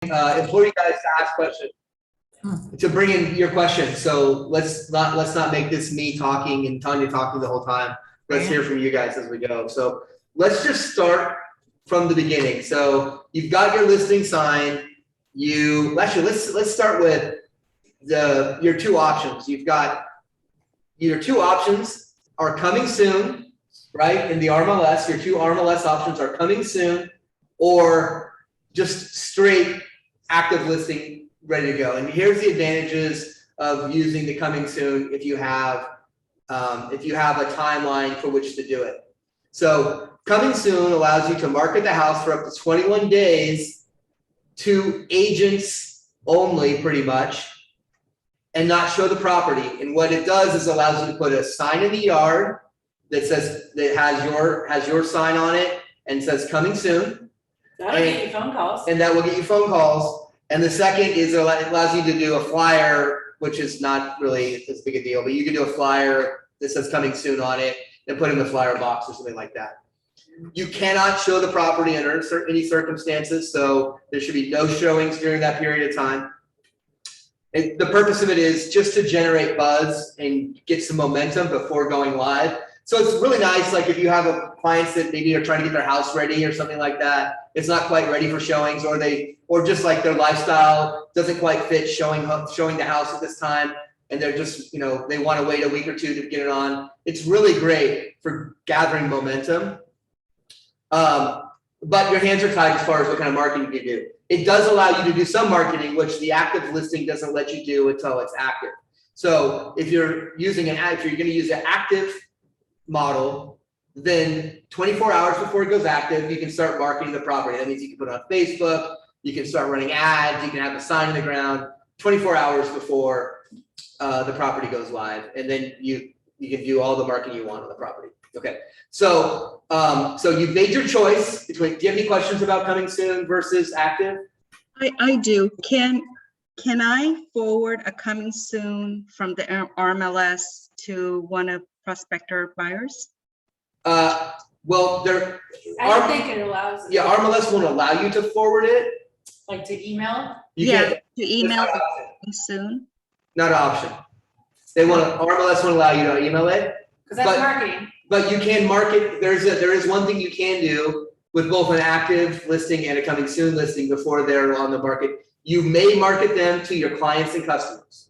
Implore you guys to ask questions, to bring in your questions. So let's not make this me talking and Tanya talking the whole time. Let's hear from you guys as we go. So let's just start from the beginning. So you've got your listing sign. Let's start with your two options. You've got your two options are coming soon, right? In the RMLS, your two RMLS options are coming soon, or just straight active listing ready to go. And here's the advantages of using the coming soon if you have a timeline for which to do it. So coming soon allows you to market the house for up to 21 days to agents only, pretty much, and not show the property. And what it does is allows you to put a sign in the yard that has your sign on it and says coming soon. That'll get you phone calls. And that will get you phone calls. And the second is it allows you to do a flyer, which is not really as big a deal, but you can do a flyer that says coming soon on it and put it in the flyer box or something like that. You cannot show the property under any circumstances, so there should be no showings during that period of time. And the purpose of it is just to generate buzz and get some momentum before going live. So it's really nice, like if you have clients that maybe are trying to get their house ready or something like that, it's not quite ready for showings, or just like their lifestyle doesn't quite fit showing the house at this time, and they're just, they want to wait a week or two to get it on. It's really great for gathering momentum. But your hands are tied as far as what kind of marketing you do. It does allow you to do some marketing, which the active listing doesn't let you do until it's active. So if you're going to use an active model, then 24 hours before it goes active, you can start marketing the property. That means you can put it on Facebook, you can start running ads, you can have the sign in the ground 24 hours before the property goes live, and then you can do all the marketing you want on the property. Okay, so you've made your choice between. Do you have any questions about coming soon versus active? I do. Can I forward a coming soon from the RMLS to one of prospector buyers? Well, I don't think it allows it. Yeah, RMLS won't allow you to forward it. Like to email? To email soon. Not an option. RMLS won't allow you to email it. Because that's marketing. But you can market. There is one thing you can do with both an active listing and a coming soon listing before they're on the market. You may market them to your clients and customers.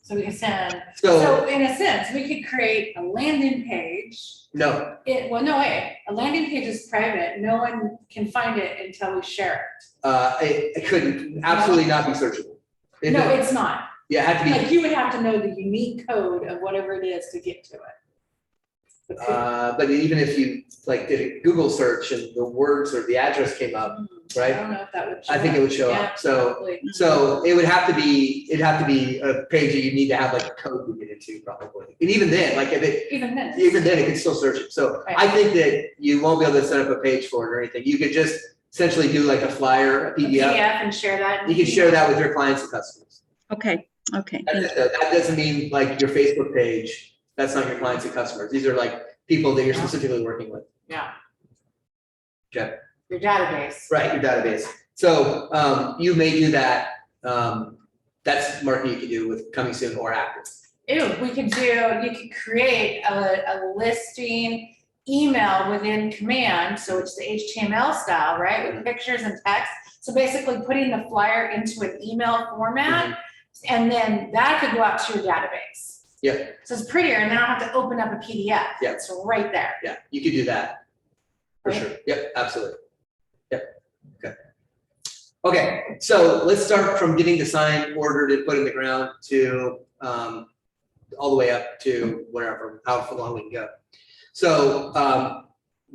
So we can send. So in a sense, we could create a landing page. No. No way. A landing page is private. No one can find it until we share it. It could absolutely not be searchable. It's not. Yeah, it had to be. Like you would have to know the unique code of whatever it is to get to it. But even if you did a Google search and the words or the address came up, right? I don't know if that would show I think it would show up. So it would have to be. It'd have to be a page that you need to have a code to get into, probably. And even then, even then, it can still search it. So right. I think that you won't be able to set up a page for it or anything. You could just essentially do like a flyer, a PDF, and share that. You can share that with your clients and customers. Okay. That doesn't mean like your Facebook page. That's not your clients and customers. These are like people that you're specifically working with. Yeah. Okay. Your database. Right, your database. So you may do that. That's marketing you can do with coming soon or active. You could create a listing email within command. So it's the HTML style, right? With pictures and text. So basically putting the flyer into an email format, and then that could go out to your database. Yeah. So it's prettier, and then I don't have to open up a PDF. Yeah. It's right there. Yeah, you could do that for sure. Yep, absolutely. Yep. Okay. So let's start from getting the sign ordered and put in the ground to all the way up to wherever, however long we can go. So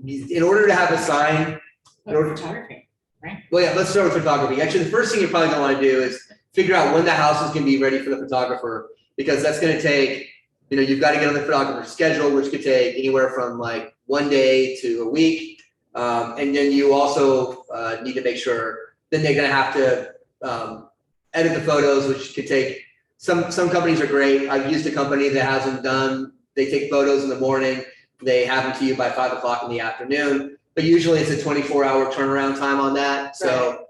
in order to have a sign, photography, right? Well, yeah, let's start with photography. Actually, the first thing you're probably gonna want to do is figure out when the house is going to be ready for the photographer, because that's going to take, you've got to get on the photographer's schedule, which could take anywhere from like 1 day to a week. And then you also need to make sure, then they're going to have to edit the photos, which could take, some companies are great. I've used a company that has them done. They take photos in the morning. They have them to you by 5 o'clock in the afternoon. but usually it's a 24-hour turnaround time on that. So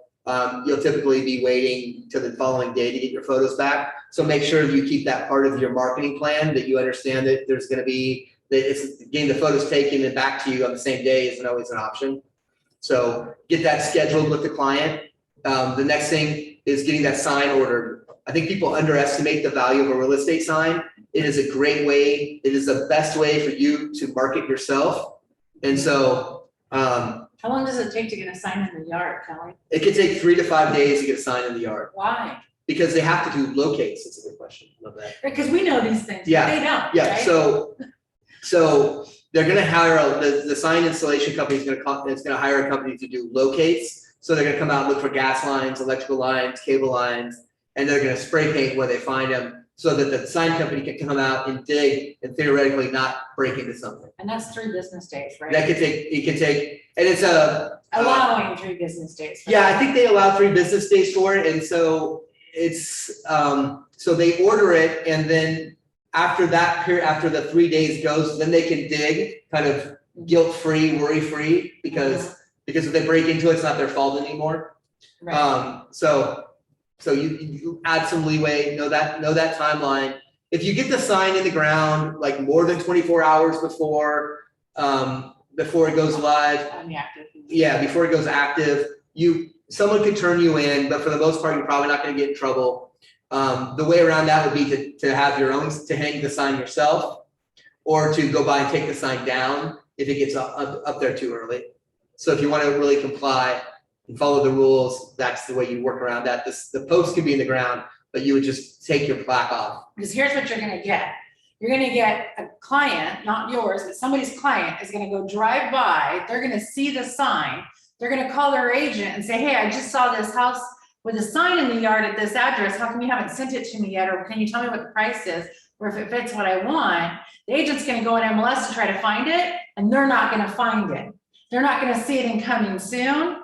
you'll typically be waiting to the following day to get your photos back. So make sure you keep that part of your marketing plan, that you understand that there's going to be, that it's getting the photos taken and back to you on the same day isn't always an option. So get that scheduled with the client. The next thing is getting that sign ordered. I think people underestimate the value of a real estate sign. It is a great way. It is the best way for you to market yourself. And so, How long does it take to get a sign in the yard, Kelly? it could take 3 to 5 days to get a sign in the yard Why? because they have to do locates. That's a good question. Love that. Because we know these things, but Yeah. they don't, Yeah. right? So they're going to hire the sign installation company is going to hire a company to do locates. So they're going to come out and look for gas lines, electrical lines, cable lines, and they're going to spray paint where they find them so that the sign company can come out and dig and theoretically not break into something. And that's 3 business days, right? That could take, and it's Allowing 3 business days. yeah, I think they allow 3 business days for it. And so it's, so they order it and then after that period, after the 3 days goes, then they can dig kind of guilt-free, worry-free because if they break into it, it's not their fault anymore. Right. So you add some leeway, know that timeline. If you get the sign in the ground, like more than 24 hours before it goes live, before it goes active, someone could turn you in, but for the most part, you're probably not going to get in trouble. The way around that would be to have your own, to hang the sign yourself, or to go by and take the sign down if it gets up there too early. So if you want to really comply and follow the rules, that's the way you work around that. The post could be in the ground, but you would just take your plaque off. Because here's what you're gonna get. You're gonna get a client, not yours, but somebody's client is gonna go drive by, they're gonna see the sign, they're gonna call their agent and say, hey, I just saw this house with a sign in the yard at this address, how come you haven't sent it to me yet, or can you tell me what the price is, or if it fits what I want? The agent's gonna go in MLS to try to find it, and they're not gonna find it. They're not gonna see it in coming soon,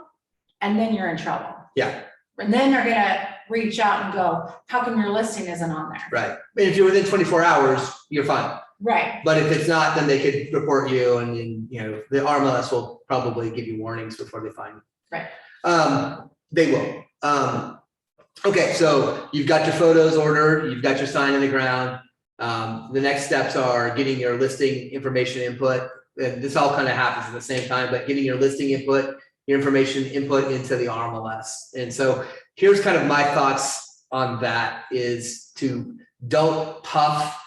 and then you're in trouble. Yeah. And then they're gonna reach out and go, how come your listing isn't on there? Right. And if you're within 24 hours, you're fine. Right. But if it's not, then they could report you, and then, the RMLS will probably give you warnings before they find you. Right. They will. Okay, so you've got your photos ordered, you've got your sign in the ground. The next steps are getting your listing information input. And this all kind of happens at the same time, but getting your listing input, your information input into the RMLS. And so here's kind of my thoughts on that is to don't puff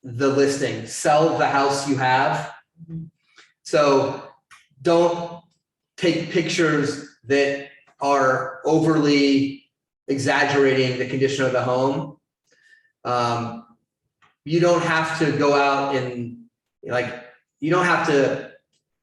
the listing, sell the house you have. So don't take pictures that are overly exaggerating the condition of the home. You don't have to go out and you don't have to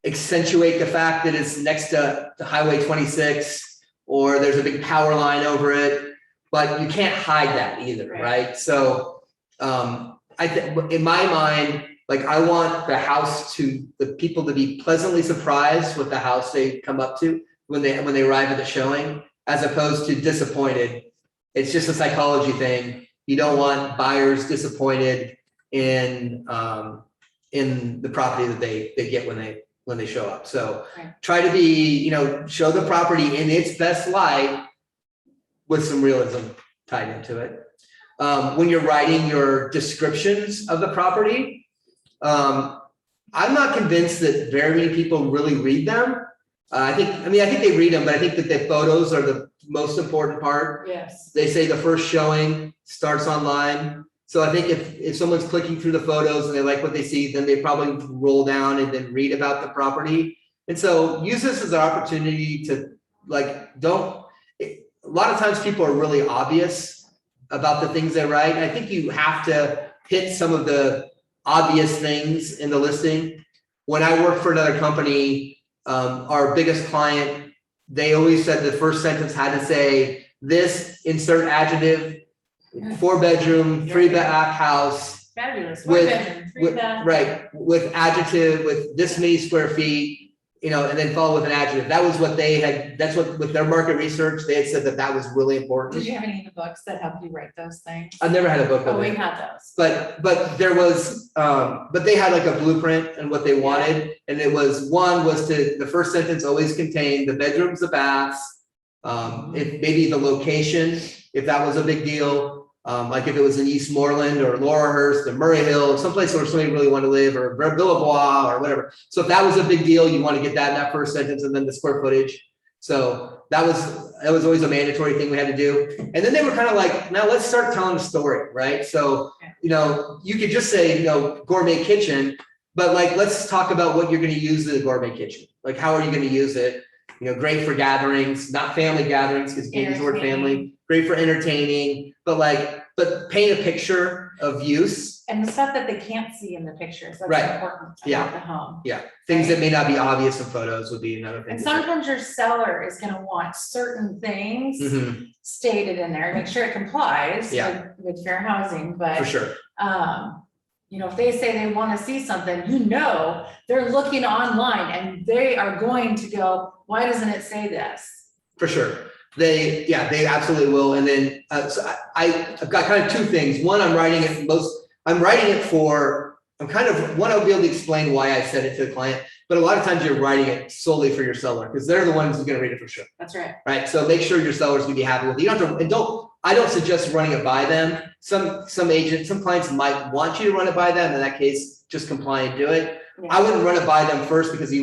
accentuate the fact that it's next to Highway 26 or there's a big power line over it, but you can't hide that either, right? So in my mind, I want the people to be pleasantly surprised with the house they come up to when they arrive at the showing, as opposed to disappointed. It's just a psychology thing. You don't want buyers disappointed in the property that they get when they show up. So try to be, show the property in its best light with some realism tied into it. When you're writing your descriptions of the property, I'm not convinced that very many people really read them. I think they read them, but I think that the photos are the most important part. Yes. They say the first showing starts online. So I think if someone's clicking through the photos and they like what they see, then they probably roll down and then read about the property. And so use this as an opportunity to a lot of times people are really obvious about the things they write. I think you have to hit some of the obvious things in the listing. When I worked for another company, our biggest client, they always said the first sentence had to say, this insert adjective, 4-bedroom, 3-bath house. Fabulous. With 4-bedroom, 3-bath. Right, with adjective, with this many square feet and then follow with an adjective. That was what they had, that's what, with their market research, they had said that was really important. Did you have any of the books that help you write those things? I've never had a book Oh, of we it, had those. but there was, but they had like a blueprint and what they wanted. And it was, one was the first sentence always contained the bedrooms, the baths, if maybe the location, if that was a big deal. Like if it was in Eastmoreland or Laurelhurst or Murray Hill, someplace where somebody really wanted to live, or Villebois or whatever. So if that was a big deal, you want to get that in that first sentence, and then the square footage. So that was always a mandatory thing we had to do. And then they were kind of like, now let's start telling a story, right? So, you could just say, gourmet kitchen, but like, let's talk about what you're going to use in the gourmet kitchen. Like, how are you going to use it? Great for gatherings, not family gatherings, because you use the word family. Great for entertaining, but paint a picture of use. And the stuff that they can't see in the pictures, that's Right. important Yeah. about the home. Yeah, things that may not be obvious in photos would be another thing. And to say. sometimes your seller is gonna want certain things Mhm, stated in there, make sure it complies Yeah. with fair housing, for but sure. if they say they want to see something, they're looking online and they are going to go, why doesn't it say this? For sure. They absolutely will. And then, so I've got kind of two things. One, I'm writing it for, I'll be able to explain why I said it to the client, but a lot of times you're writing it solely for your seller, because they're the ones who's going to read it for sure. That's right. Right. So make sure your seller's going to be happy with it. You don't have to, I don't suggest running it by them. Some clients might want you to run it by them. In that case, just comply and do it. Yeah. I wouldn't run it by them first, because I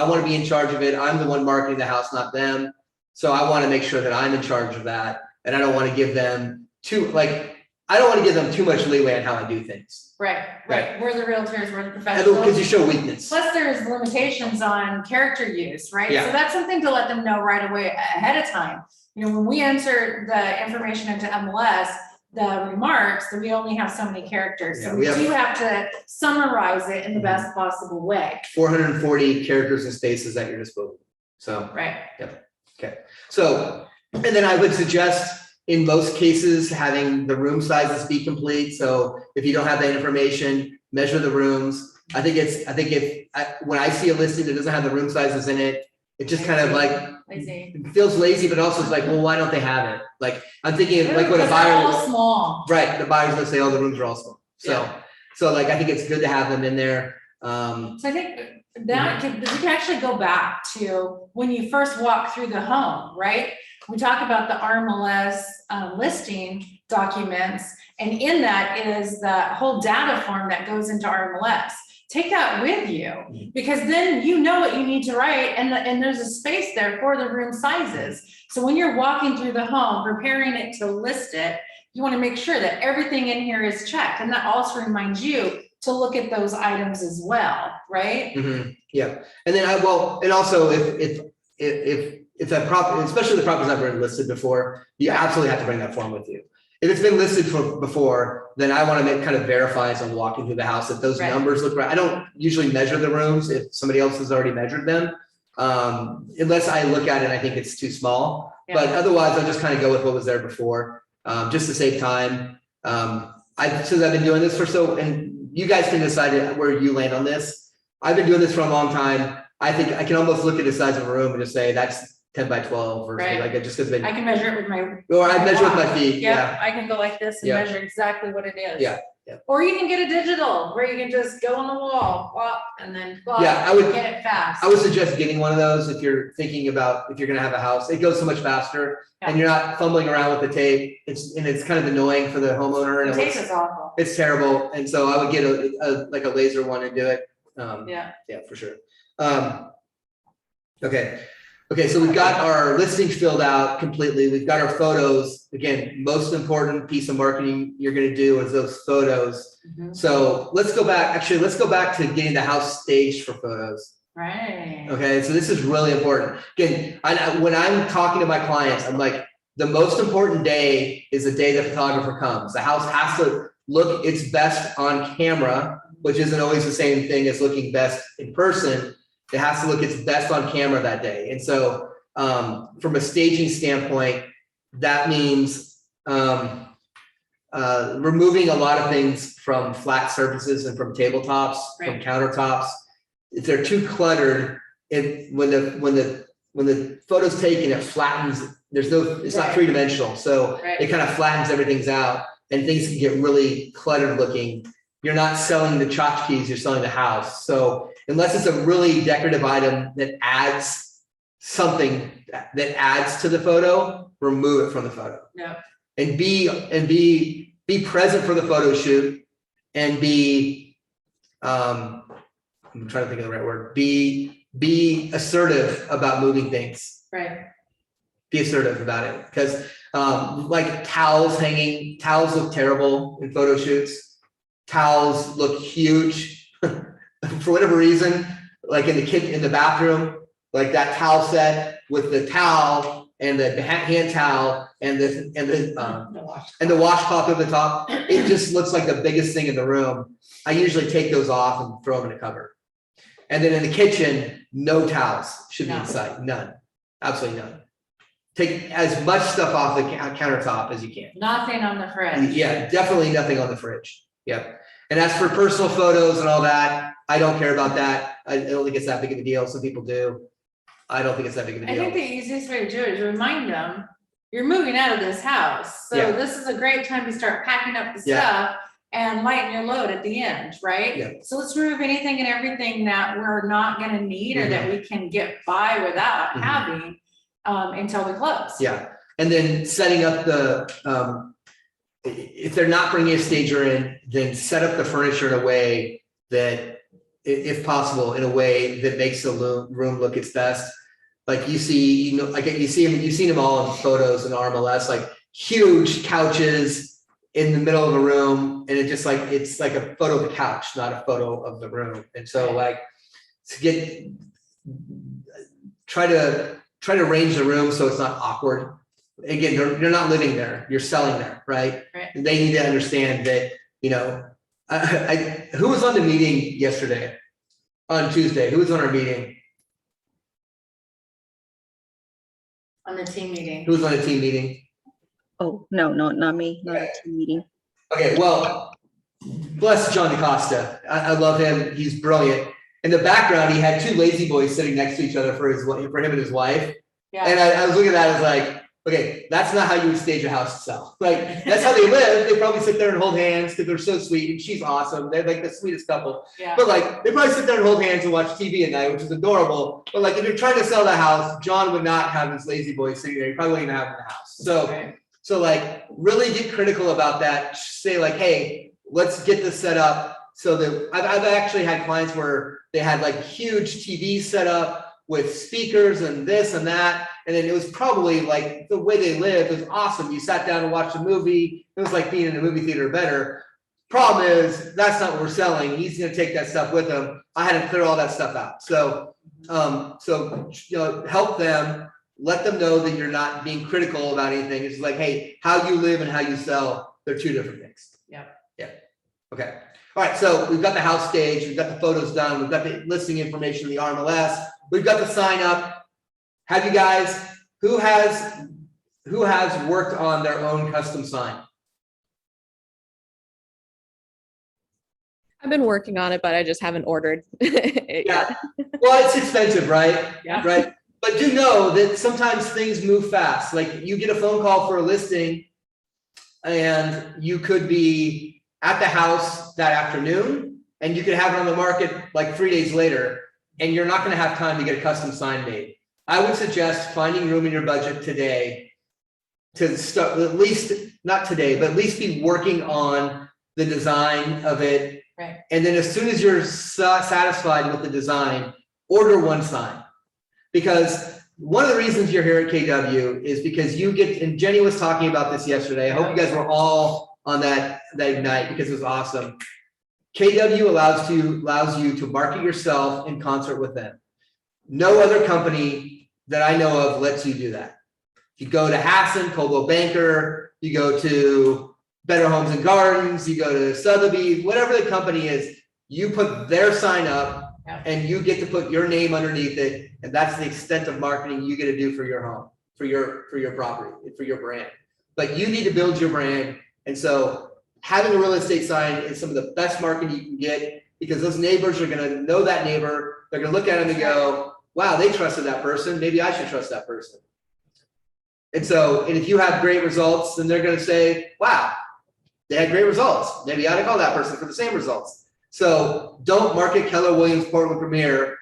want to be in charge of it. I'm the one marketing the house, not them. So I want to make sure that I'm in charge of that. And I don't want to give them too much leeway on how I do things. Right. We're the realtors, we're the Because professionals. you show weakness. Plus there's limitations on character use, right? Yeah. So that's something to let them know right away ahead of time. When we enter the information into MLS, the remarks, then we only have so many characters. Yeah, So we we have- do have to summarize it in the best possible way. 440 characters and spaces at your disposal. So. Right. Okay, so, and then I would suggest in most cases, having the room sizes be complete. So if you don't have that information, measure the rooms. When I see a listing that doesn't have the room sizes in it, it just kind of like, Lazy. it feels lazy, but also it's like, well, why don't they have it? Like, I'm thinking like what a Because they're all buyer, small. right, the buyer's gonna say, oh, the rooms are all small. So like, I think it's good to have them in there. So I think that we can actually go back to when you first walk through the home, right? We talk about the RMLS listing documents, and in that is the whole data form that goes into RMLS. Take that with you, because then you know what you need to write, and there's a space there for the room sizes. So when you're walking through the home, preparing it to list it, you want to make sure that everything in here is checked, and that also reminds you to look at those items as well, right? Yeah, and then and also if that property, especially the properties I've already listed before, you absolutely have to bring that form with you. If it's been listed before, then I want to kind of verify as I'm walking through the house that those numbers look right. I don't usually measure the rooms if somebody else has already measured them, unless I look at it and I think it's too small. Yeah. But otherwise, I'll just kind of go with what was there before, just to save time. Since I've been doing this and you guys can decide where you land on this. I've been doing this for a long time. I think I can almost look at the size of a room and just say that's 10 by 12 or something like it, just because I can measure it with my. Or I measure with my feet. Yeah, I can go like this and Yeah. measure exactly what it is. Yeah. Or you can get a digital where you can just go on the wall, plop, and then plop, Yeah, I would- get it fast. I would suggest getting one of those if you're thinking about if you're going to have a house. It goes so much faster, and you're not fumbling around with the tape. It's kind of annoying for the homeowner, and The tape is awful. it's terrible. And so I would get a laser one and do it. Yeah. Yeah, for sure. Okay, so we've got our listings filled out completely. We've got our photos. Again, most important piece of marketing you're going to do is those photos. So let's go back to getting the house staged for photos. Right. Okay, so this is really important. Again, when I'm talking to my clients, I'm like, the most important day is the day the photographer comes. The house has to look its best on camera, which isn't always the same thing as looking best in person. It has to look its best on camera that day. And so from a staging standpoint, that means removing a lot of things from flat surfaces and from tabletops, from countertops. If they're too cluttered, when the photo's taken, it flattens. It's not Right. three-dimensional, so Right. it kind of flattens everything's out, and things can get really cluttered looking. You're not selling the tchotchkes, you're selling the house. So unless it's a really decorative item that adds something that adds to the photo, remove it from the photo. Yeah. And be present for the photo shoot, and I'm trying to think of the right word. Be assertive about moving things. Right. Be assertive about it, because like towels look terrible in photo shoots. Towels look huge for whatever reason, like in the bathroom, like that towel set with the towel and the hand towel and the washcloth over the top. It just looks like the biggest thing in the room. I usually take those off and throw them in a cupboard. And then in the kitchen, no towels should be in sight. None. Absolutely none. Take as much stuff off the countertop as you can. Nothing on the fridge. Yeah, definitely nothing on the fridge. Yep. And as for personal photos and all that, I don't care about that. I don't think it's that big of a deal. Some people do. I don't think it's that big of a I think deal. the easiest way to do it is remind them, you're moving out of this house. So Yeah. this is a great time to start packing up the Yeah. stuff and lighten your load at the end, right? Yeah. So let's remove anything and everything that we're not gonna need or that we can get by without Mhm. having until we close. Yeah. And then setting up if they're not bringing a stager in, then set up the furniture in a way that, if possible, in a way that makes the room look its best. Like you've seen them all in photos in RMLS, like huge couches in the middle of a room, and it's like a photo of the couch, not a photo of the room. And so like try to arrange the room so it's not awkward. Again, you're not living there, you're selling there, right? Right. And they need to understand that, who was on the meeting yesterday? On Tuesday, who was on our meeting? On the team meeting. Who was on a team meeting? Oh, no, not me, not a team meeting. Okay, well, bless John DaCosta. I love him. He's brilliant. In the background, he had two lazy boys sitting next to each other for him and his wife. Yeah. And I was looking at that, I was like, okay, that's not how you would stage a house to sell. Like, that's how they live. They probably sit there and hold hands because they're so sweet, and she's awesome. They're like the sweetest couple. Yeah. But like, they probably sit there and hold hands and watch TV at night, which is adorable. But like, if you're trying to sell the house, John would not have his lazy boy sitting there. He probably wouldn't even have him in the house. So, Right. so like, really get critical about that. Say like, hey, let's get this set up so that I've actually had clients where they had like huge TVs set up with speakers and this and that. And then it was probably like the way they lived was awesome. You sat down and watched a movie. It was like being in a movie theater better. Problem is, that's not what we're selling. He's going to take that stuff with him. I had to clear all that stuff out. So, help them, let them know that you're not being critical about anything. It's like, hey, how you live and how you sell, they're two different things. Yeah. Yeah. Okay. All right. So we've got the house stage. We've got the photos done. We've got the listing information in the RMLS. We've got the sign up. Have you guys, who has worked on their own custom sign? I've been working on it, but I just haven't ordered it yet. Well, it's expensive, right? Yeah. Right. But do know that sometimes things move fast. Like you get a phone call for a listing and you could be at the house that afternoon and you could have it on the market like 3 days later, and you're not going to have time to get a custom sign made. I would suggest finding room in your budget today to start, at least not today, but at least be working on the design of it. Right. And then as soon as you're satisfied with the design, order one sign. Because one of the reasons you're here at KW is because you get, and Jenny was talking about this yesterday. I hope you guys were all on that night because it was awesome. KW allows you to market yourself in concert with them. No other company that I know of lets you do that. You go to Hassan, Coldwell Banker, you go to Better Homes and Gardens, you go to Sotheby's, whatever the company is, you put their sign up and you get to put your name underneath it. And that's the extent of marketing you get to do for your home, for your property, for your brand. But you need to build your brand. And so having a real estate sign is some of the best marketing you can get, because those neighbors are going to know that neighbor. They're going to look at him and go, wow, they trusted that person, maybe I should trust that person. And so, and if you have great results, then they're going to say, wow, they had great results. Maybe I ought to call that person for the same results. So don't market Keller Williams Portland Premier,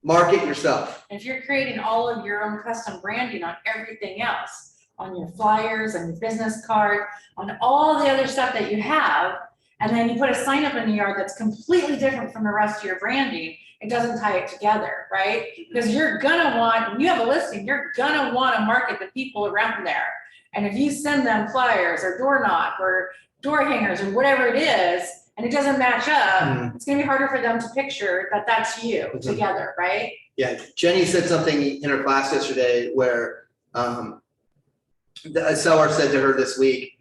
market yourself. If you're creating all of your own custom branding on everything else, on your flyers, on your business card, on all the other stuff that you have, and then you put a sign up in the yard that's completely different from the rest of your branding, it doesn't tie it together, right? Because you're gonna want, when you have a listing, you're gonna want to market the people around there. And if you send them flyers or door knock or door hangers or whatever it is, and it doesn't match up, it's gonna be harder for them to picture that that's you together, right? Yeah, Jenny said something in her class yesterday where a seller said to her this week,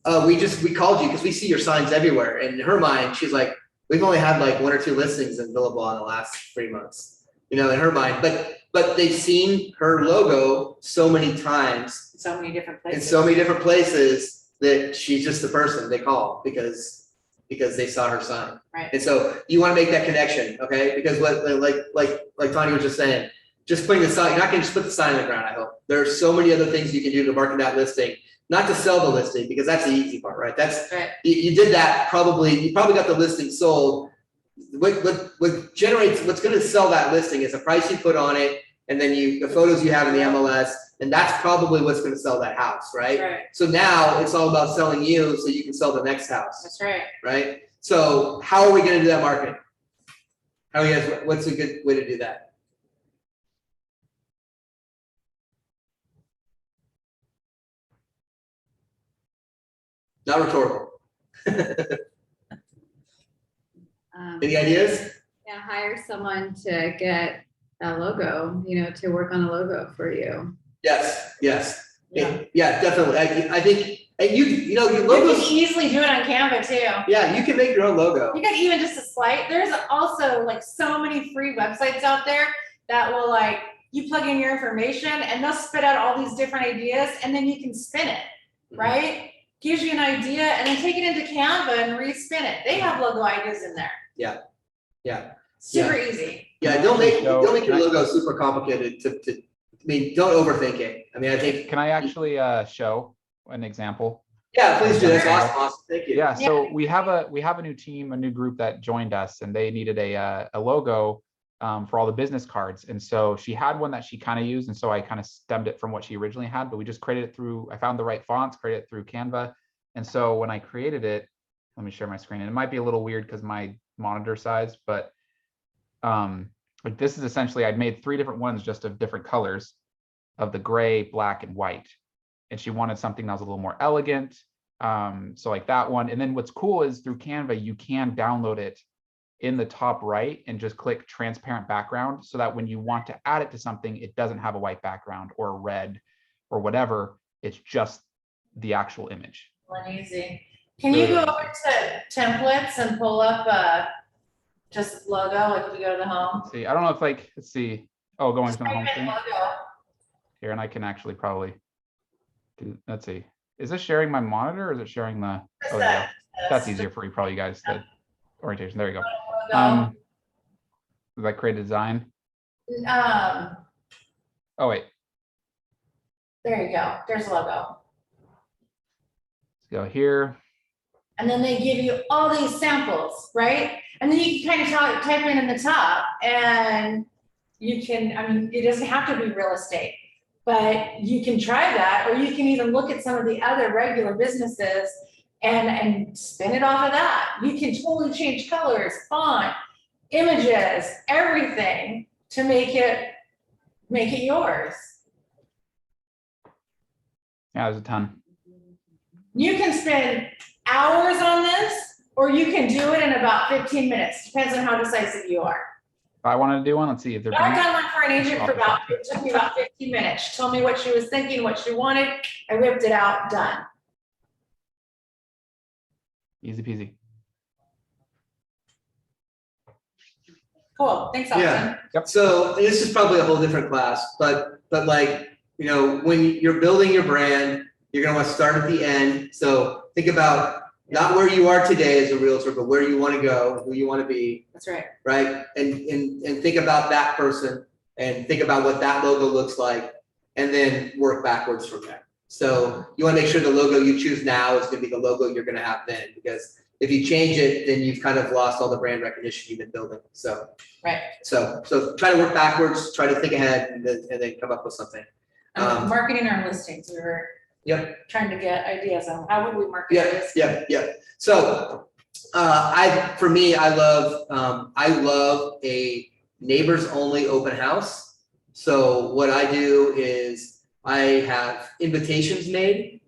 we called you because we see your signs everywhere. And in her mind, she's like, we've only had like 1 or 2 listings in Billabong in the last 3 months, in her mind. But they've seen her logo so many times So many different in places. so many different places that she's just the person they call because they saw her sign. Right. And so you want to make that connection, okay? Because what like Tanya was just saying, just putting the sign, you're not going to just put the sign in the ground, I hope. There are so many other things you can do to market that listing, not to sell the listing, because that's the easy part, right? That's Right. you did that you probably got the listing sold. What generates, what's going to sell that listing is the price you put on it, and then the photos you have in the MLS, and that's probably what's going to sell that house, right? Right. So now it's all about selling you so you can sell the next house, That's right. right? So how are we going to do that marketing? How are you guys, what's a good way to do that? Not rhetorical. Any ideas? Yeah, hire someone to get a logo, to work on a logo for you. Yes, yes. Yeah. Yeah, definitely. I think, and your You logos, can easily do it on Canva too. yeah, you can make your own logo. You can even just a slight, there's also like so many free websites out there that will you plug in your information and they'll spit out all these different ideas and then you can spin it, right? Gives you an idea and then take it into Canva and respin it. They have logo ideas in there. Yeah. Super easy. Yeah, don't make your logo super complicated don't overthink it. I mean, I think. Can I actually show an example? Yeah, please do. That's awesome. Thank you. Yeah, so we have a new team, a new group that joined us, and they needed a logo for all the business cards. And so she had one that she kind of used, and so I kind of stemmed it from what she originally had, but we just created it through, I found the right fonts, created it through Canva. And so when I created it, let me share my screen, and it might be a little weird because my monitor size, but like this is essentially, I'd made 3 different ones just of different colors of the gray, black, and white. And she wanted something that was a little more elegant. So like that one. And then what's cool is through Canva, you can download it in the top right and just click transparent background so that when you want to add it to something, it doesn't have a white background or a red or whatever. It's just the actual image. Well, easy. Can you go over to templates and pull up just logo, like if you go to the home? Let's see, I don't know if let's see. Oh, going to the home screen Logo. here, and I can actually probably do, let's see. Is this sharing my monitor or is it sharing the, oh yeah, that's easier for you, probably, you guys, the orientation. There you go. Logo. Did I create a design? Oh, wait. There you go. There's a logo. Let's go here. And then they give you all these samples, right? And then you can kind of type in the top and you can, I mean, it doesn't have to be real estate, but you can try that, or you can even look at some of the other regular businesses and spin it off of that. You can totally change colors, font, images, everything to make it yours. Yeah, there's a ton. You can spend hours on this, or you can do it in about 15 minutes. Depends on how decisive you are. If I wanted to do one, let's see if they're. I've done one for an agent for it took me about 15 minutes. She told me what she was thinking, what she wanted. I whipped it out, done. Easy peasy. Cool, thanks, Austin. Yeah. Yep. So this is probably a whole different class, but like, when you're building your brand, you're gonna want to start at the end. So think about not where you are today as a realtor, but where you want to go, who you want to be, That's right. right? And think about that person and think about what that logo looks like, and then work backwards from there. So you want to make sure the logo you choose now is going to be the logo you're going to have then, because if you change it, then you've kind of lost all the brand recognition you've been building. So, Right. so try to work backwards, try to think ahead, and then come up with something. Marketing our listings, we were Yep. trying to get ideas on how would we market our listings. Yeah. So, I love a neighbors only open house. So what I do is I have invitations made,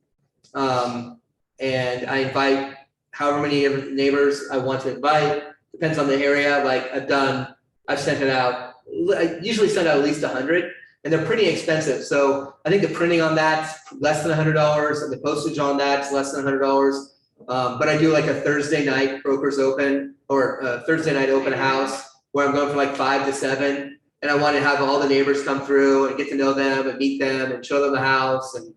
and I invite however many neighbors I want to invite. Depends on the area. Like I've sent it out. I usually send out at least 100, and they're pretty expensive. So I think the printing on that's less than $100, and the postage on that's less than $100. But I do like a Thursday night brokers open, or a Thursday night open house where I'm going from like 5 to 7. And I want to have all the neighbors come through and get to know them and meet them and show them the house and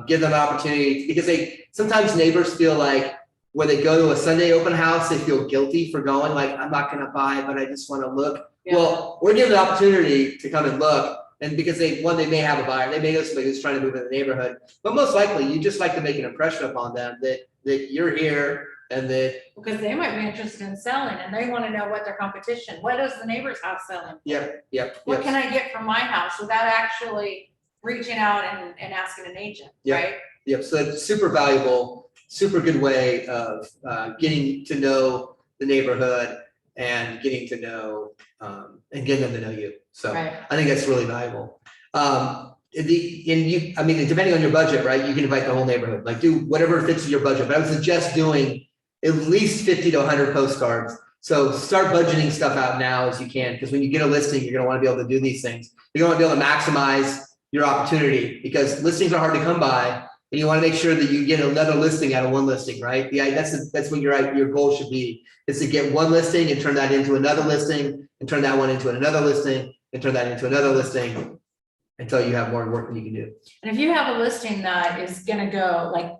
give them an opportunity, because sometimes neighbors feel like when they go to a Sunday open house, they feel guilty for going, like, I'm not going to buy, but I just want to look. Yeah. Well, we're giving the opportunity to come and look. And because they may have a buyer, they may know somebody who's trying to move in the neighborhood, but most likely you just like to make an impression upon them that you're here and that. Because they might be interested in selling and they want to know what their competition, what is the neighbor's house selling? Yep. What can I get from my house without actually reaching out and asking an agent, Yeah. right? Yep, so it's super valuable, super good way of getting to know the neighborhood and getting to know and getting them to know you. So Right. I think that's really valuable. Depending on your budget, right? You can invite the whole neighborhood, like do whatever fits your budget. But I would suggest doing at least 50 to 100 postcards. So start budgeting stuff out now as you can, because when you get a listing, you're gonna want to be able to do these things. You're gonna want to be able to maximize your opportunity, because listings are hard to come by, and you want to make sure that you get another listing out of one listing, right? Yeah, that's what your goal should be, is to get one listing and turn that into another listing, and turn that one into another listing, and turn that into another listing, until you have more work than you can do. And if you have a listing that is gonna go, like,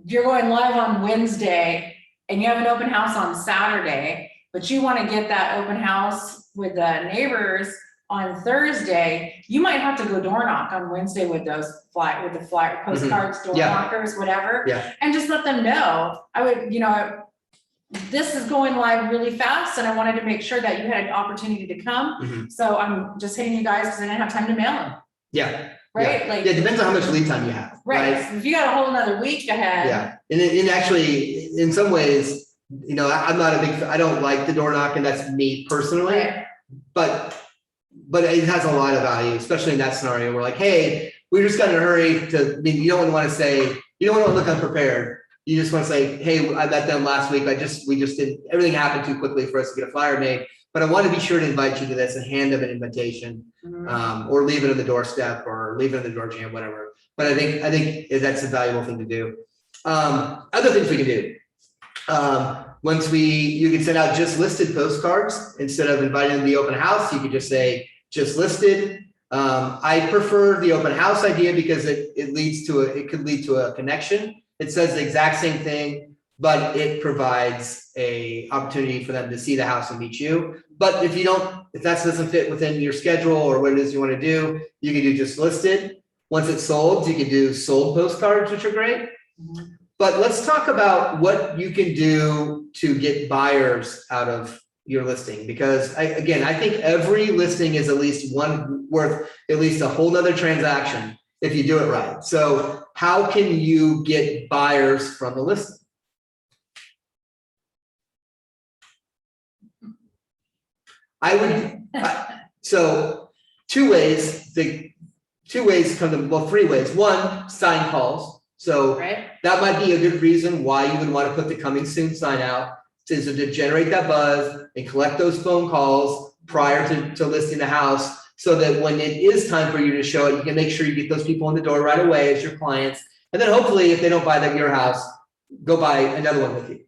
you're going live on Wednesday and you have an open house on Saturday, but you wanna get that open house with the neighbors on Thursday, you might have to go door knock on Wednesday with the flyer postcards, door Yeah. knockers, whatever. Yeah. And just let them know. This is going live really fast and I wanted to make sure that you had an opportunity to come. Mhm. So I'm just hitting you guys because I didn't have time to mail them, Yeah, right? Like, yeah, it depends on how much lead time you have, right, right? so if you got a whole another week ahead. Yeah, and actually, in some ways, I'm not I don't like the door knocking, that's me personally. Right. But it has a lot of value, especially in that scenario. We're like, hey, we just got in a hurry you don't want to say, you don't want to look unprepared. You just want to say, hey, I met them last week. We just did, everything happened too quickly for us to get a flyer made. But I want to be sure to invite you to this and hand them an invitation, or leave it on the doorstep, or leave it in the door jam, whatever. But I think that's a valuable thing to do. Other things we can do. You can send out just listed postcards instead of inviting them to the open house. You could just say just listed. I prefer the open house idea because it could lead to a connection. It says the exact same thing, but it provides a opportunity for them to see the house and meet you. But if that doesn't fit within your schedule or what it is you want to do, you can do just listed. Once it's sold, you can do sold postcards, which are great. But let's talk about what you can do to get buyers out of your listing, because I think every listing is at least worth at least a whole nother transaction if you do it right. So how can you get buyers from the listing? So three ways three ways. One, sign calls. So Right. that might be a good reason why you would want to put the coming soon sign out, is to generate that buzz and collect those phone calls prior to listing the house, so that when it is time for you to show it, you can make sure you get those people in the door right away as your clients. And then hopefully, if they don't buy your house, go buy another one with you.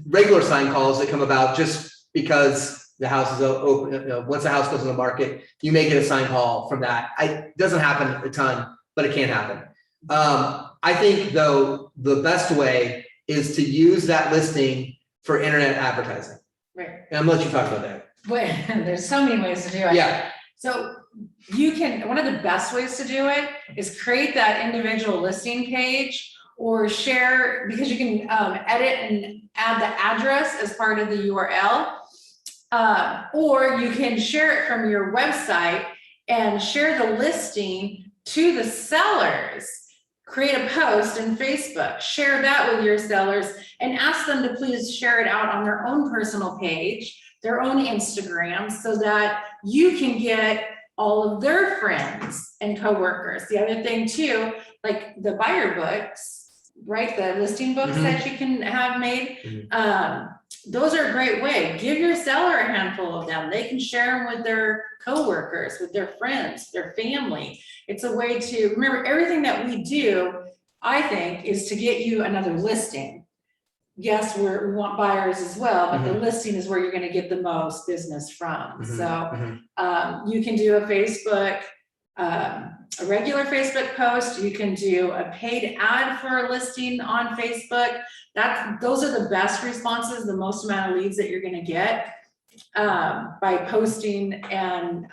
Regular sign calls that come about just because the house is open. Once the house goes on the market, you may get a sign call from that. It doesn't happen a ton, but it can happen. I think, though, the best way is to use that listing for internet advertising. Right. And I'm gonna let you talk about that. But there's so many ways to do it. Yeah, So you can, one of the best ways to do it is create that individual listing page or share, because you can edit and add the address as part of the URL. Or you can share it from your website and share the listing to the sellers. Create a post in Facebook, share that with your sellers and ask them to please share it out on their own personal page, their own Instagram, so that you can get all of their friends and coworkers. The other thing too, like the buyer books, right? The listing books that you can have made. Those are a great way. Give your seller a handful of them. They can share them with their coworkers, with their friends, their family. It's a way to remember everything that we do, I think, is to get you another listing. Yes, we want buyers as well, but the listing is where you're going to get the most business from. So you can do a Facebook, a regular Facebook post. You can do a paid ad for a listing on Facebook. Those are the best responses, the most amount of leads that you're going to get by posting and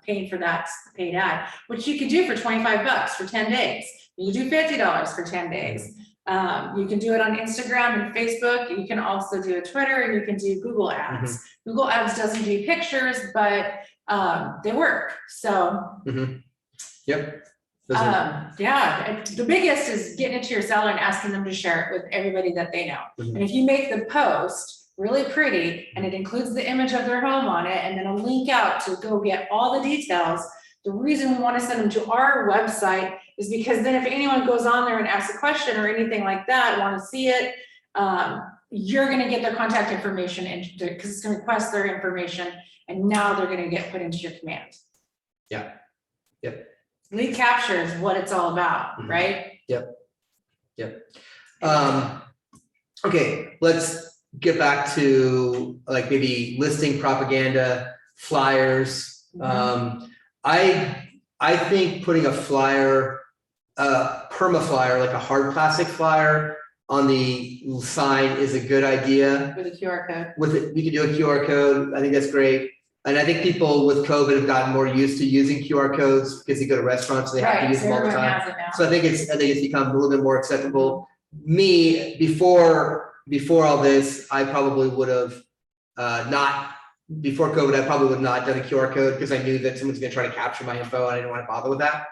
paying for that paid ad, which you can do for $25 for 10 days. You can do $50 for 10 days. You can do it on Instagram and Facebook. You can also do a Twitter, and you can do Google ads. Google ads doesn't do pictures, but they work. So yep. yeah, the biggest is getting it to your seller and asking them to share it with everybody that they know. And if you make the post really pretty and it includes the image of their home on it and then a link out to go get all the details, the reason we want to send them to our website is because then if anyone goes on there and asks a question or anything like that, want to see it, you're going to get their contact information because it's going to request their information, and now they're going to get put into your command. Yeah. Yep. Lead capture is what it's all about, right? Yep. Okay, let's get back to like maybe listing propaganda, flyers. I think putting a flyer, perma flyer, like a hard plastic flyer on the sign is a good idea. With a QR code. With it, we could do a QR code. I think that's great. And I think people with COVID have gotten more used to using QR codes because they go to restaurants, so they have to use them all the time. So I think it's become a little bit more acceptable. Me, before all this, I probably would have before COVID, I probably would have not done a QR code because I knew that someone's gonna try to capture my info and I didn't want to bother with that.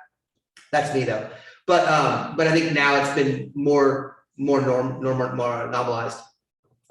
That's me though. But I think now it's been more normalized.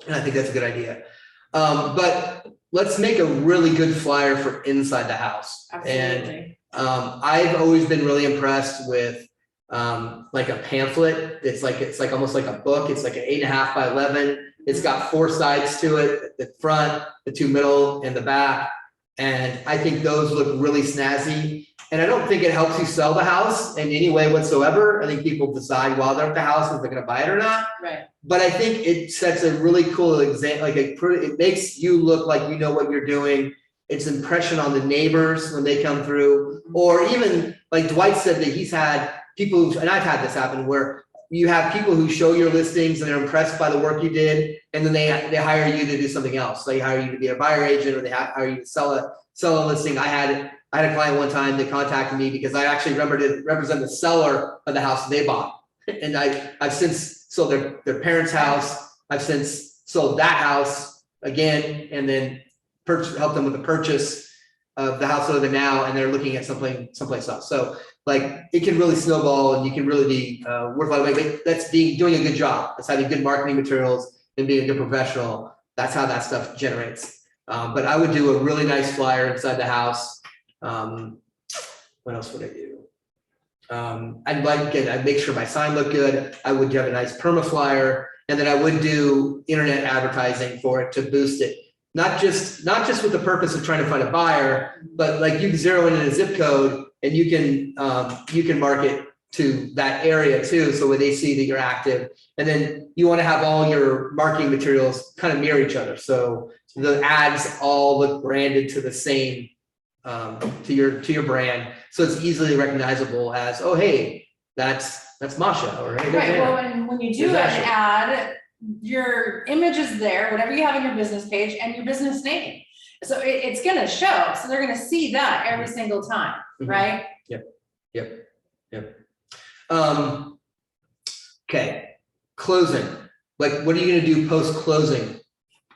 And I think that's a good idea. But let's make a really good flyer for inside the house. Absolutely. And I've always been really impressed with like a pamphlet. It's like almost like a book. It's like an 8.5 by 11. It's got 4 sides to it, the front, the 2 middle, and the back. And I think those look really snazzy. And I don't think it helps you sell the house in any way whatsoever. I think people decide while they're at the house if they're going to buy it or not. Right. But I think it sets a really cool example. Like it makes you look like you know what you're doing. It's an impression on the neighbors when they come through, or even like Dwight said that he's had people, and I've had this happen, where you have people who show your listings and they're impressed by the work you did, and then they hire you to do something else. They hire you to be a buyer agent, or they hire you to sell a listing. I had a client one time that contacted me because I actually represent the seller of the house they bought, and I've since sold their parents' house. I've since sold that house again, and then helped them with the purchase of the house they live in now, and they're looking at someplace else. So like it can really snowball, and you can really be worthwhile. That's doing a good job. That's having good marketing materials and being a good professional. That's how that stuff generates. But I would do a really nice flyer inside the house. What else would I do? I'd make sure my sign looked good. I would have a nice perma flyer, and then I would do internet advertising for it to boost it. Not just with the purpose of trying to find a buyer, but like you can zero in a zip code, and you can market to that area too. So when they see that you're active, and then you want to have all your marketing materials kind of mirror each other. So the ads all look branded to the same, to your brand. So it's easily recognizable as, oh, hey, that's Masha, or hey, Right, there's well, Anna. and when you do an There's Ashley. ad, your image is there, whatever you have on your business page, and your business name. So it's gonna show, so they're gonna see that every single time, Mhm. right? Okay, closing, like, what are you gonna do post-closing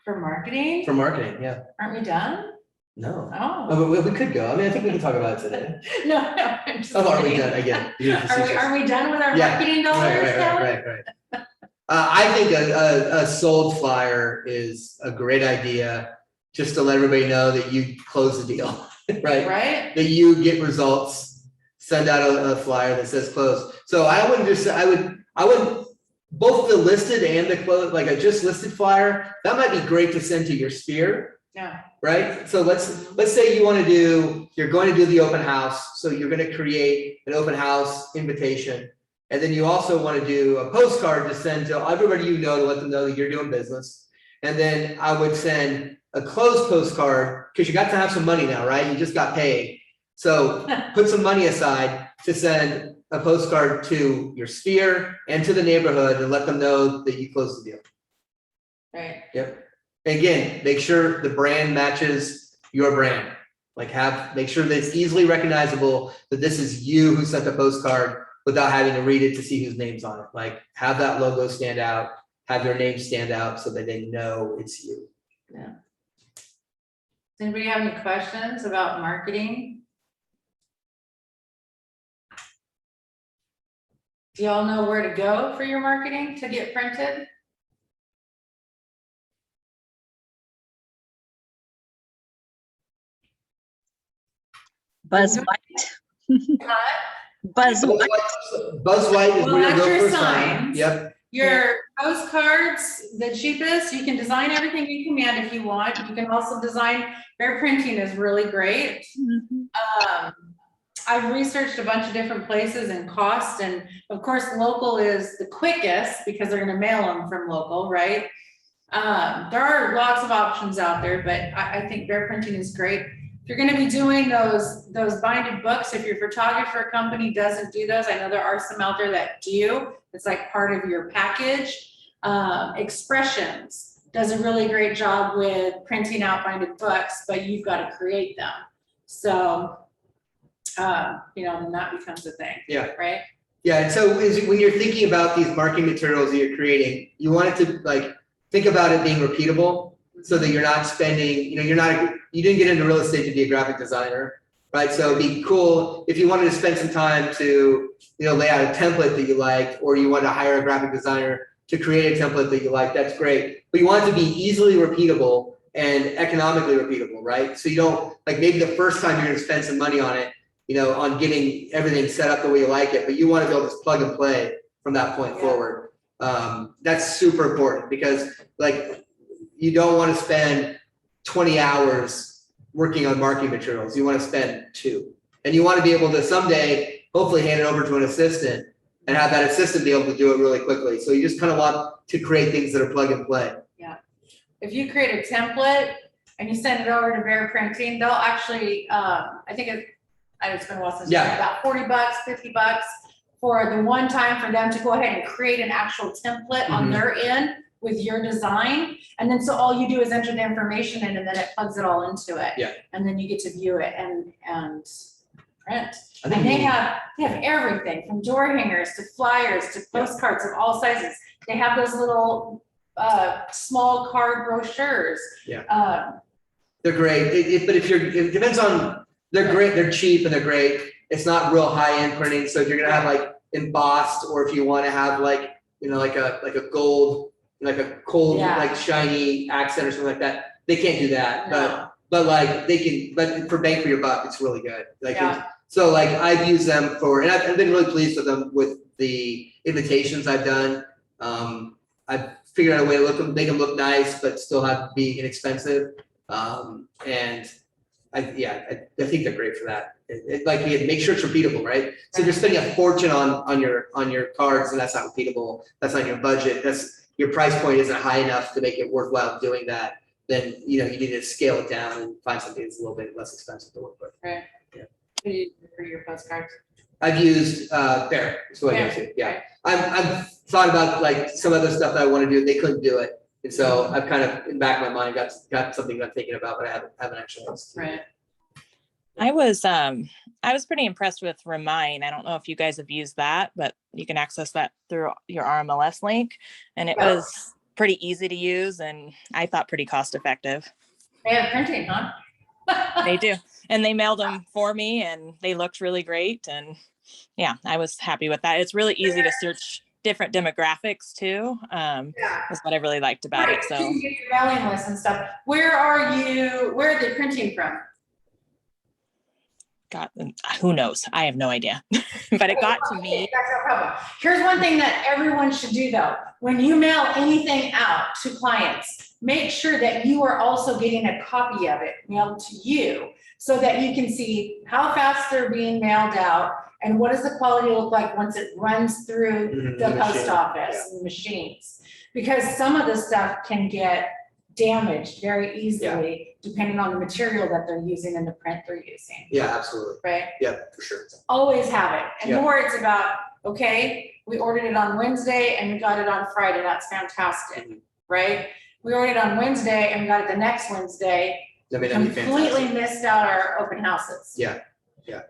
For marketing, for marketing? Yeah, aren't we done? no. Oh, Oh, but we could go. I mean, I think we can talk about it today. no, I'm just Oh, are we kidding. done? I get it. You're Are we done with our Yeah, marketing dollars, Kelly? Right. I think a sold flyer is a great idea, just to let everybody know that you close the deal, right? Right? That you get results, send out a flyer that says close. So I wouldn't just, I would, both the listed and the close, like a just listed flyer, that might be great to send to your sphere, Yeah, right? So let's say you're going to do the open house, so you're gonna create an open house invitation. And then you also want to do a postcard to send to everybody you know to let them know that you're doing business. And then I would send a closed postcard, because you got to have some money now, right? You just got paid. So put some money aside to send a postcard to your sphere and to the neighborhood and let them know that you closed the deal. right. Yep. Again, make sure the brand matches your brand. Like make sure that it's easily recognizable that this is you who sent the postcard without having to read it to see whose name's on it. Like have that logo stand out, have your name stand out so that they know it's you. Yeah. Does anybody have any questions about marketing? Do y'all know where to go for your marketing to get printed? Buzz White. Buzz White. Buzz White is Well, where you that's go your for a sign. signs. Yep. Your postcards, the cheapest, you can design everything in Command if you want. You can also design, their printing is really great. Mhm. I've researched a bunch of different places and cost, and of course, local is the quickest because they're gonna mail them from local, right? There are lots of options out there, but I think bear printing is great. If you're gonna be doing those binded books, if your photographer company doesn't do those, I know there are some out there that do, it's like part of your package. Expressions does a really great job with printing out binded books, but you've got to create them. So, and that becomes a thing. Yeah. Right? Yeah, and so when you're thinking about these marketing materials that you're creating, you want it to think about it being repeatable so that you're not spending, you didn't get into real estate to be a graphic designer, right? So it'd be cool if you wanted to spend some time to, lay out a template that you liked, or you want to hire a graphic designer to create a template that you like, that's great. But you want it to be easily repeatable and economically repeatable, right? So you don't, maybe the first time you're going to spend some money on it, on getting everything set up the way you like it, but you want to be able to just plug and play from that point forward. That's super important because you don't want to spend 20 hours working on marketing materials. You want to spend 2. And you want to be able to someday hopefully hand it over to an assistant and have that assistant be able to do it really quickly. So you just kind of want to create things that are plug and play. Yeah. If you create a template and you send it over to Bear Printing, they'll actually, it's been a while since, about $40, $50 for the one time for them to go ahead and create an actual template on their end with your design. And then so all you do is enter the information in and then it plugs it all into it. Yeah. And then you get to view it and print. And they have everything from door hangers to flyers to postcards of all sizes. They have those little small card brochures. Yeah. They're great. But it depends on, they're great, they're cheap and they're great. It's not real high-end printing. So if you're gonna have embossed, or if you want to have a gold, a cold, shiny accent or something like that, they can't do that. No. But they can, but for bang for your buck, it's really good. So I've used them and I've been really pleased with them with the invitations I've done. I've figured out a way to make them look nice, but still be inexpensive. And I think they're great for that. Make sure it's repeatable, right? So if you're spending a fortune on your cards and that's not repeatable, that's not your budget, your price point isn't high enough to make it worthwhile doing that, then you need to scale it down and find something that's a little bit less expensive to work with. Right. Yeah. Who do you use for your postcards? I've used Bear. So I go to. Yeah. I've thought about some other stuff that I want to do. They couldn't do it. And so I've kind of, in the back of my mind, got something I'm thinking about, but I haven't actually. Right. I was pretty impressed with Remind. I don't know if you guys have used that, but you can access that through your RMLS link. And it was pretty easy to use and I thought pretty cost effective. They have printing, huh? They do. And they mailed them for me and they looked really great. And yeah, I was happy with that. It's really easy to search different demographics too. That's what I really liked about it. So you can get your mailing list and stuff. Where are they printing from? God, who knows? I have no idea, but it got to me. That's no problem. Here's one thing that everyone should do though. When you mail anything out to clients, make sure that you are also getting a copy of it mailed to you so that you can see how fast they're being mailed out and what does the quality look like once it runs through the post office and machines. Because some of the stuff can get damaged very easily depending on the material that they're using and the print they're using. Yeah, absolutely. Right? Yeah, for sure. Always have it. And more it's about, okay, we ordered it on Wednesday and we got it on Friday. That's fantastic, right? We ordered it on Wednesday and we got it the next Wednesday. That may not be Completely fantastic. missed out our open houses. Yeah.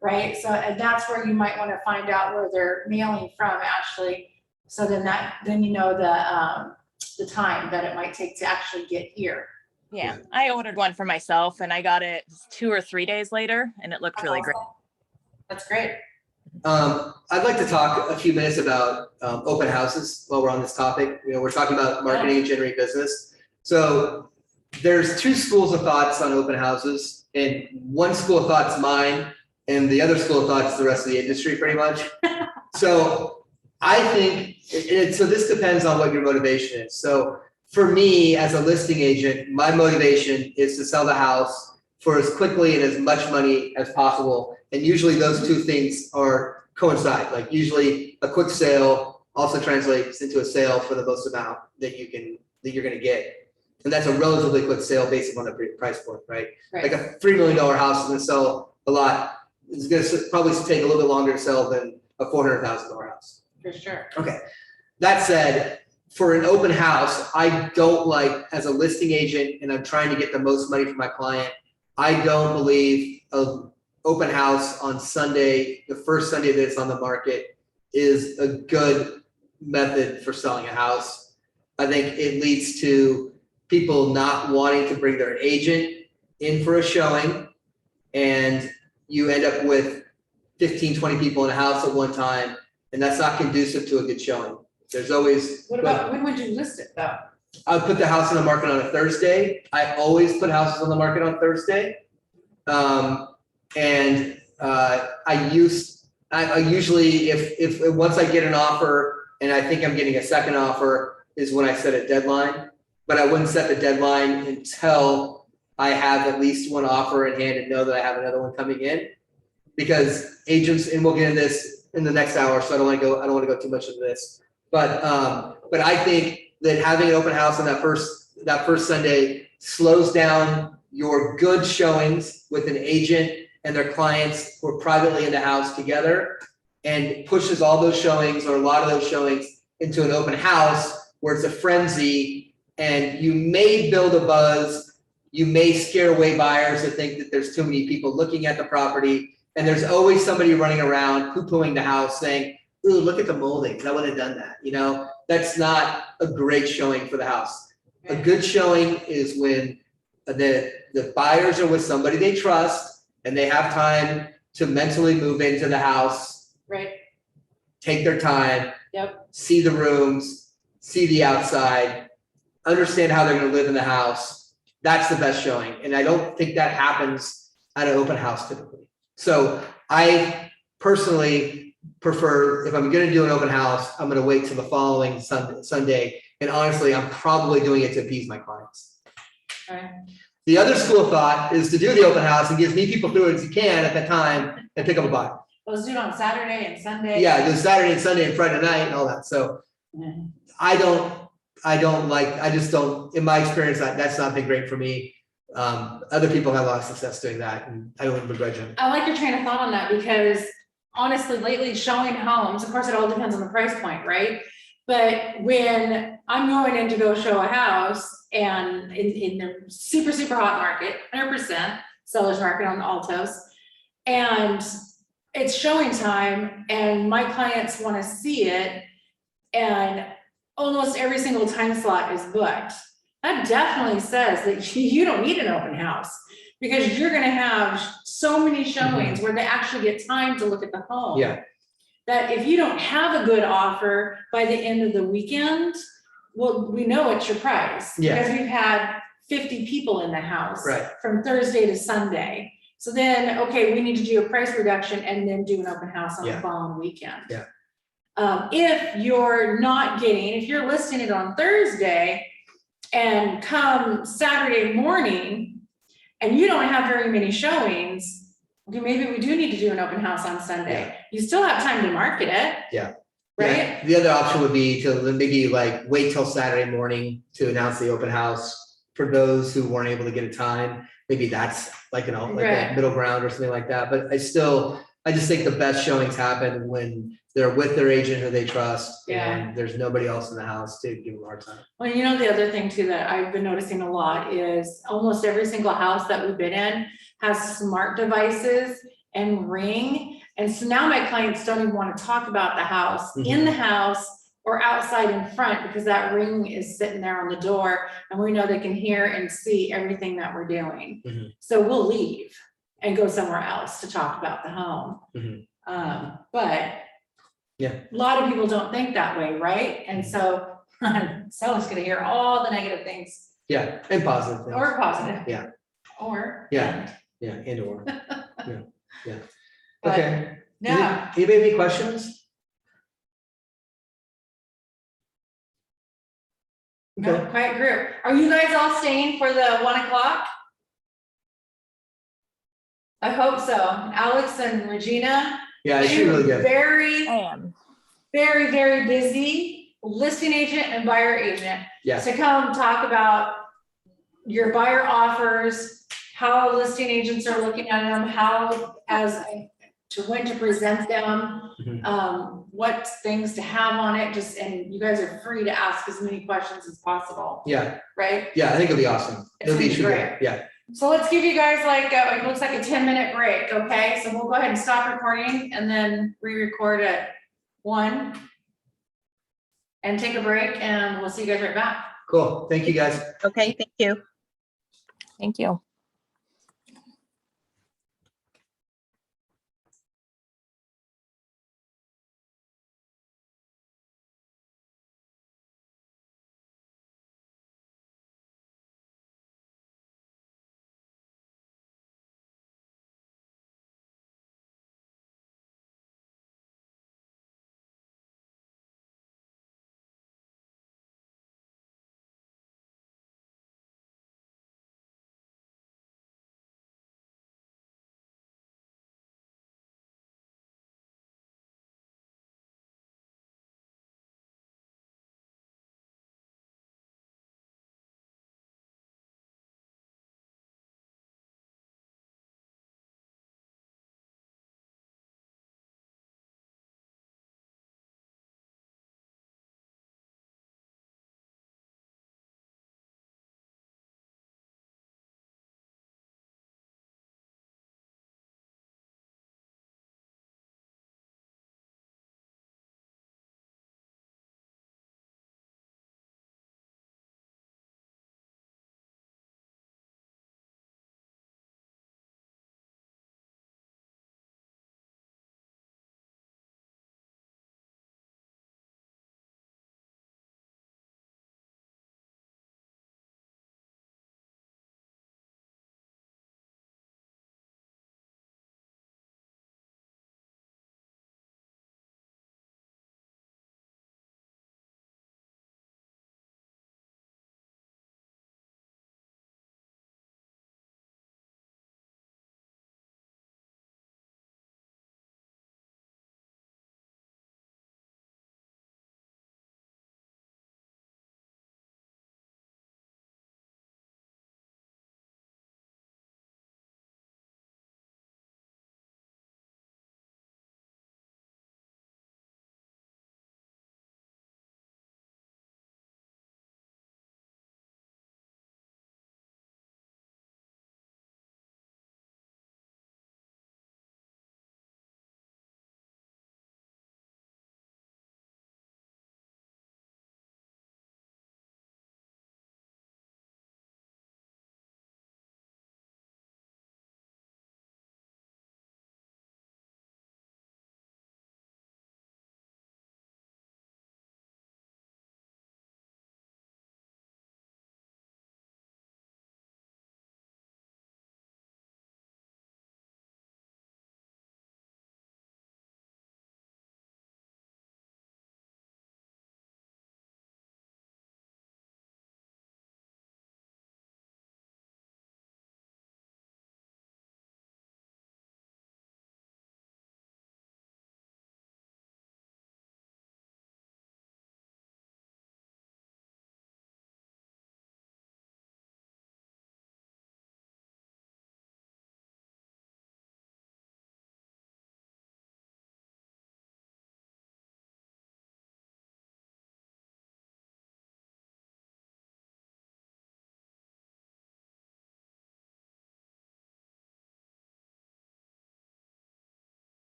Right? So and that's where you might want to find out where they're mailing from actually. So then you know the time that it might take to actually get here. Yeah, I ordered one for myself and I got it 2 or 3 days later and it looked really great. That's great. I'd like to talk a few minutes about open houses while we're on this topic. You know, we're talking about marketing and generating business. So there's 2 schools of thoughts on open houses, and one school of thought's mine, and the other school of thought is the rest of the industry, pretty much. So I think, so this depends on what your motivation is. So for me, as a listing agent, my motivation is to sell the house for as quickly and as much money as possible. And usually those 2 things are coincide. Like usually a quick sale also translates into a sale for the most amount that you're gonna get. And that's a relatively quick sale based on the price point, right? Like a $3 million house is gonna sell a lot. It's gonna probably take a little bit longer to sell than a $400,000 house. For sure. Okay. That said, for an open house, I don't like, as a listing agent, and I'm trying to get the most money for my client, I don't believe an open house on Sunday, the first Sunday that it's on the market, is a good method for selling a house. I think it leads to people not wanting to bring their agent in for a showing, and you end up with 15, 20 people in a house at one time, and that's not conducive to a good showing. There's always. What about, when would you list it though? I would put the house on the market on a Thursday. I always put houses on the market on Thursday. I usually, if once I get an offer and I think I'm getting a second offer is when I set a deadline, but I wouldn't set the deadline until I have at least one offer in hand and know that I have another one coming in. Because agents, and we'll get into this in the next hour, so I don't want to go too much into this. But I think that having an open house on that first Sunday slows down your good showings with an agent and their clients who are privately in the house together, and pushes all those showings or a lot of those showings into an open house where it's a frenzy, and you may build a buzz, you may scare away buyers that think that there's too many people looking at the property, and there's always somebody running around poo-pooing the house saying, ooh, look at the moldings, I would have done that. You know, that's not a great showing for the house. A good showing is when the buyers are with somebody they trust and they have time to mentally move into the house. Right. Take their time. Yep. See the rooms, see the outside, understand how they're gonna live in the house. That's the best showing. And I don't think that happens at an open house typically. So I personally prefer, if I'm gonna do an open house, I'm gonna wait till the following Sunday. And honestly, I'm probably doing it to appease my clients. Right. The other school of thought is to do the open house and give as many people through it as you can at that time and pick up a buyer. Let's do it on Saturday and Sunday. Yeah, do Saturday and Sunday and Friday night and all that. So I just don't, in my experience, that's not been great for me. Other people have a lot of success doing that, and I don't begrudge them. I like your train of thought on that because honestly, lately showing homes, of course, it all depends on the price point, right? But when I'm going in to go show a house and in the super, super hot market, 100% seller's market on the Altos, and it's showing time and my clients want to see it, and almost every single time slot is booked, that definitely says that you don't need an open house, because you're gonna have so many showings where they actually get time to look at the home. Yeah. That if you don't have a good offer by the end of the weekend, well, we know it's your price. Yeah. Because we've had 50 people in the house. Right. From Thursday to Sunday. So then, okay, we need to do a price reduction and then do an open house on the Yeah. following weekend. Yeah. If you're not getting, if you're listing it on Thursday and come Saturday morning and you don't have very many showings, okay, maybe we do need to do an open house on Sunday. Yeah. You still have time to market it. Yeah. Right? Yeah. The other option would be to maybe like wait till Saturday morning to announce the open house for those who weren't able to get a time. Maybe that's like a Right. middle ground or something like that. But I just think the best showings happen when they're with their agent who they trust, Yeah. and there's nobody else in the house to give them a hard time. Well, you know, the other thing too that I've been noticing a lot is almost every single house that we've been in has smart devices and Ring. And so now my clients don't even want to talk about the house in the house or outside in front, because that Ring is sitting there on the door and we know they can hear and see everything that we're doing. So we'll leave and go somewhere else to talk about the home. But yeah, a lot of people don't think that way, right? And so someone's gonna hear all the negative things. Yeah, and positive things. Or positive. Yeah. Or. Yeah. Yeah, and or. Yeah. But, Okay. yeah. Anybody have any questions? No, Okay. quiet group. Are you guys all staying for the 1 o'clock? I hope so. Alex and Regina. Yeah, it should be really good. Very, I am. very, very busy listing agent and buyer agent. Yes. To come talk about your buyer offers, how listing agents are looking at them, when to present them, what things to have on it, and you guys are free to ask as many questions as possible. Yeah. Right? Yeah, I think it'll be awesome. It's gonna be great. Yeah. So let's give you guys like, it looks like a 10-minute break, okay? So we'll go ahead and stop recording and then re-record at 1 and take a break, and we'll see you guys right back. Cool. Thank you guys. Okay, thank you. Thank you.